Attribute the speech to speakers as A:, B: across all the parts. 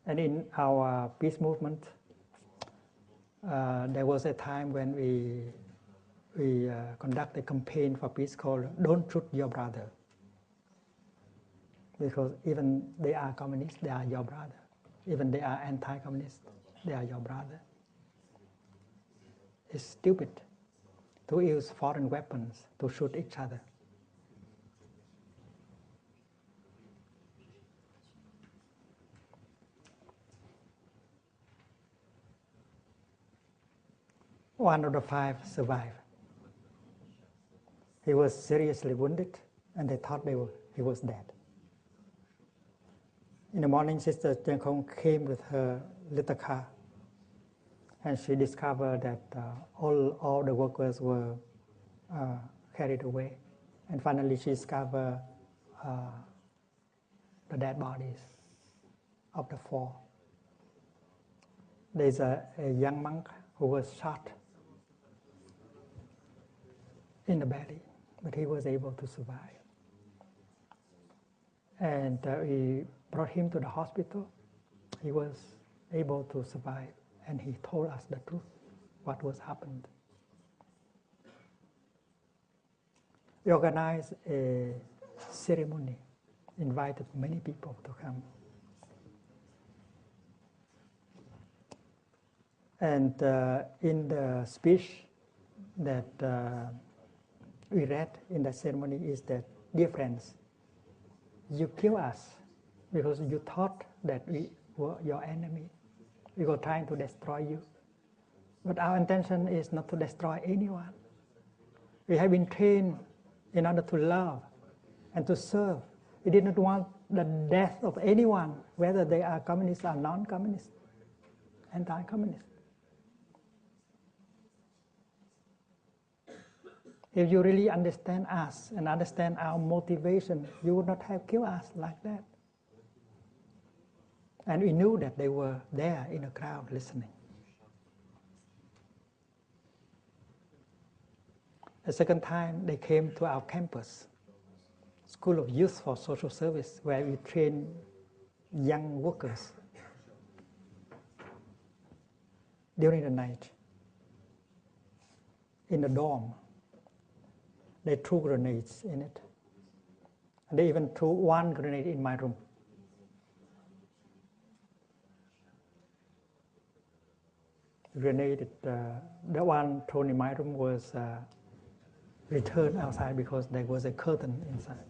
A: And in our peace movement, there was a time when we conduct a campaign for peace called "Don't Shoot Your Brother," because even they are communists, they are your brother. Even they are anti-communist, they are your brother. It's stupid to use foreign weapons to shoot each other. One of the 5 survived. He was seriously wounded, and they thought he was dead. In the morning, Sister Chen Kong came with her little car, and she discovered that all the workers were carried away. And finally, she discovered the dead bodies of the 4. There's a young monk who was shot in the belly, but he was able to survive. And we brought him to the hospital. He was able to survive, and he told us the truth, what was happened. We organized a ceremony, invited many people to come. And in the speech that we read in the ceremony is that, dear friends, you kill us because you thought that we were your enemy. We were trying to destroy you. But our intention is not to destroy anyone. We have been trained in order to love and to serve. We did not want the death of anyone, whether they are communists or non-communist, anti-communist. If you really understand us and understand our motivation, you would not have killed us like that. And we knew that they were there in the crowd listening. The second time, they came to our campus, School of Youth for Social Service, where we train young workers. During the night, in the dorm, they threw grenades in it. And they even threw one grenade in my room. Grenade, the one thrown in my room was returned outside because there was a curtain inside.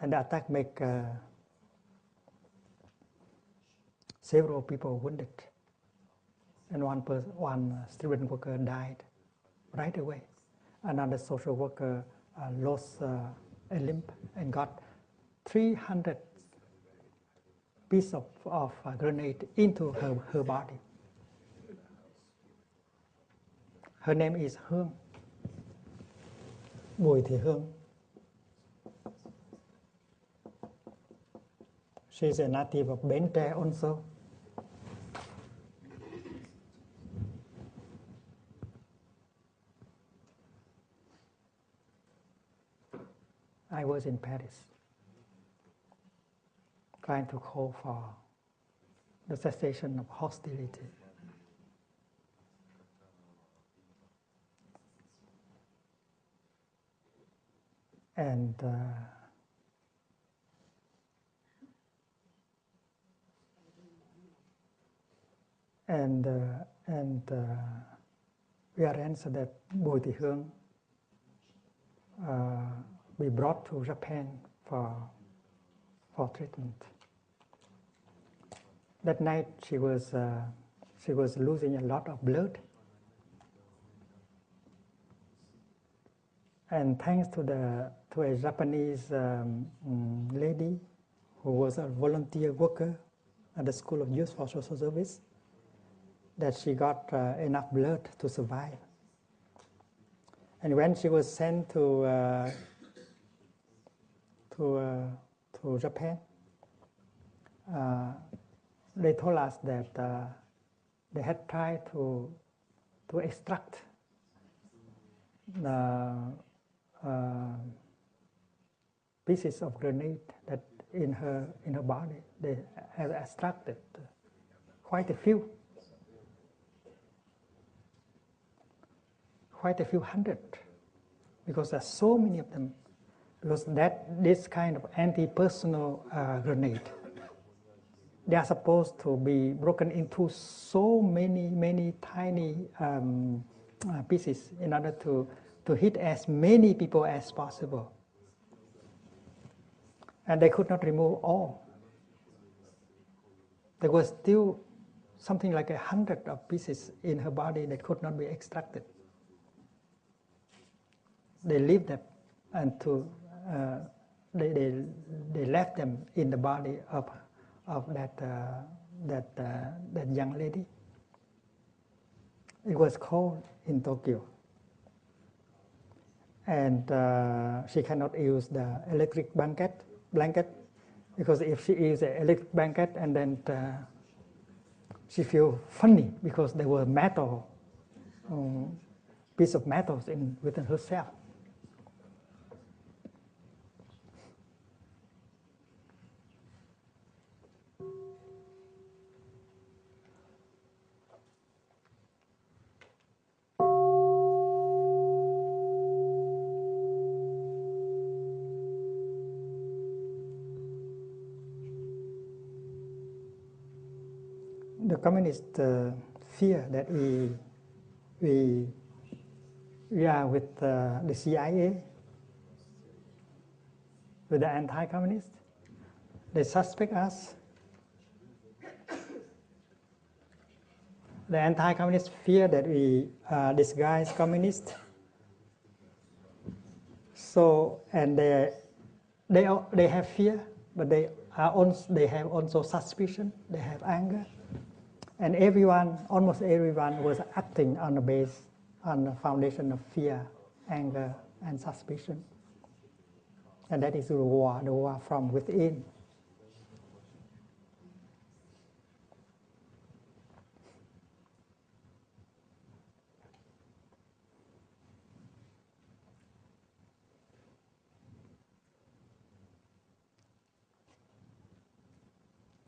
A: And the attack made several people wounded. And one student worker died right away. Another social worker lost a limb and got 300 pieces of grenade into her body. Her name is Hương, Bùi Thị Hương. She's a native of Bến Tre also. I was in Paris, trying to call for the cessation of hostility. And we arranged that Bùi Thị Hương be brought to Japan for treatment. That night she was losing a lot of blood, and thanks to a Japanese lady who was a volunteer worker at the School of Youth for Social Service, that she got enough blood to survive. And when she was sent to Japan, they told us that they had tried to extract the pieces of grenade that in her body. They have extracted quite a few hundred, because there's so many of them. Because this kind of anti-personal grenade, they are supposed to be broken into so many tiny pieces in order to hit as many people as possible. And they could not remove all. There was still something like 100 of pieces in her body that could not be extracted. They leave them and they left them in the body of that young lady. It was cold in Tokyo, and she cannot use the electric blanket, because if she uses the electric blanket, and then she feels funny because there were metal, piece of metals within herself. The communist fear that we are with the CIA, with the anti-communists. They suspect us. The anti-communists fear that we disguise communists. So, and they have fear, but they have also suspicion. They have anger. And almost everyone was acting on the foundation of fear, anger, and suspicion. And that is the war from within.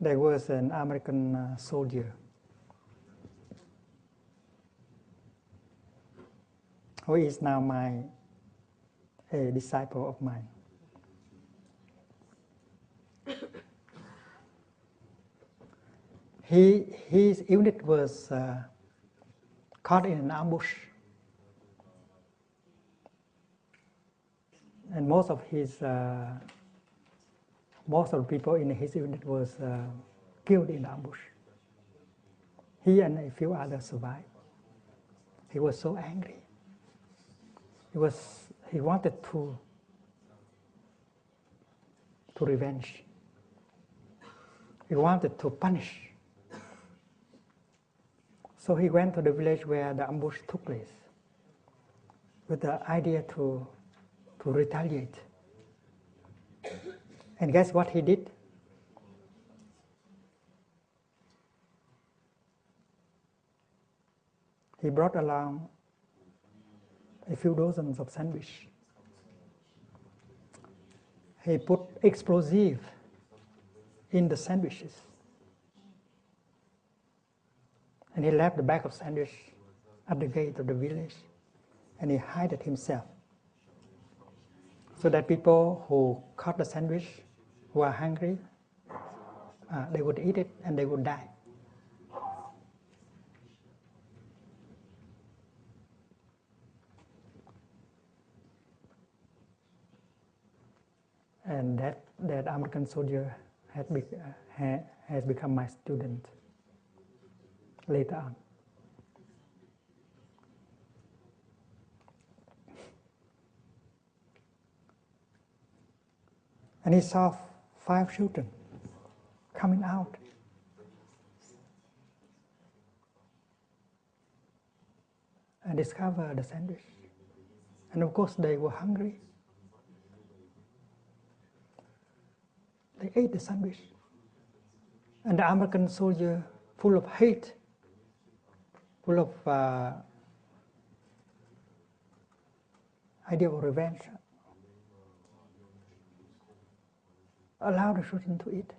A: There was an American soldier who is now a disciple of mine. His unit was caught in an ambush, and most of the people in his unit was killed in the ambush. He and a few others survived. He was so angry. He wanted to revenge. He wanted to punish. So he went to the village where the ambush took place with the idea to retaliate. And guess what he did? He brought along a few dozens of sandwiches. He put explosive in the sandwiches. And he left the bag of sandwich at the gate of the village, and he hid it himself, so that people who caught the sandwich, who are hungry, they would eat it and they would die. And that American soldier has become my student later on. And he saw 5 children coming out. And discovered the sandwich. And of course they were hungry. They ate the sandwich. And the American soldier, full of hate, full of idea of revenge, allow the children to eat.